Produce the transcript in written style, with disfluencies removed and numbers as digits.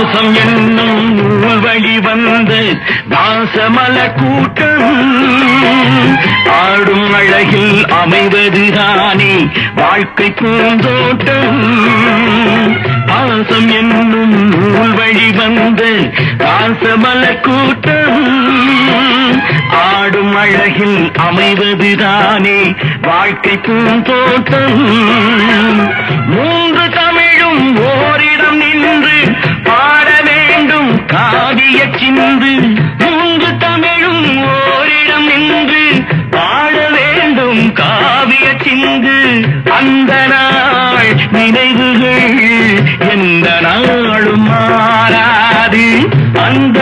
பாசம் என்னும் நூல் வழி வந்த தாசமல கூட்டம் ஆடும் அழகில் அமைவதுதானே வாழ்க்கை பூந்தோட்டம். பாசம் என்னும் நூல் வழி வந்த தாசமல கூட்டம் ஆடும் அழகில் அமைவதுதானே வாழ்க்கை பூந்தோட்டம். மூன்று தமிழும் ஓரிடம் நின்று பாட வேண்டும் காவிய சிந்து. மூன்று தமிழும் ஓரிடம் நின்று பாட வேண்டும் காவிய சிந்து. அந்த நாள் நினைவுகள் எந்த நாளும் மாறாது. அந்த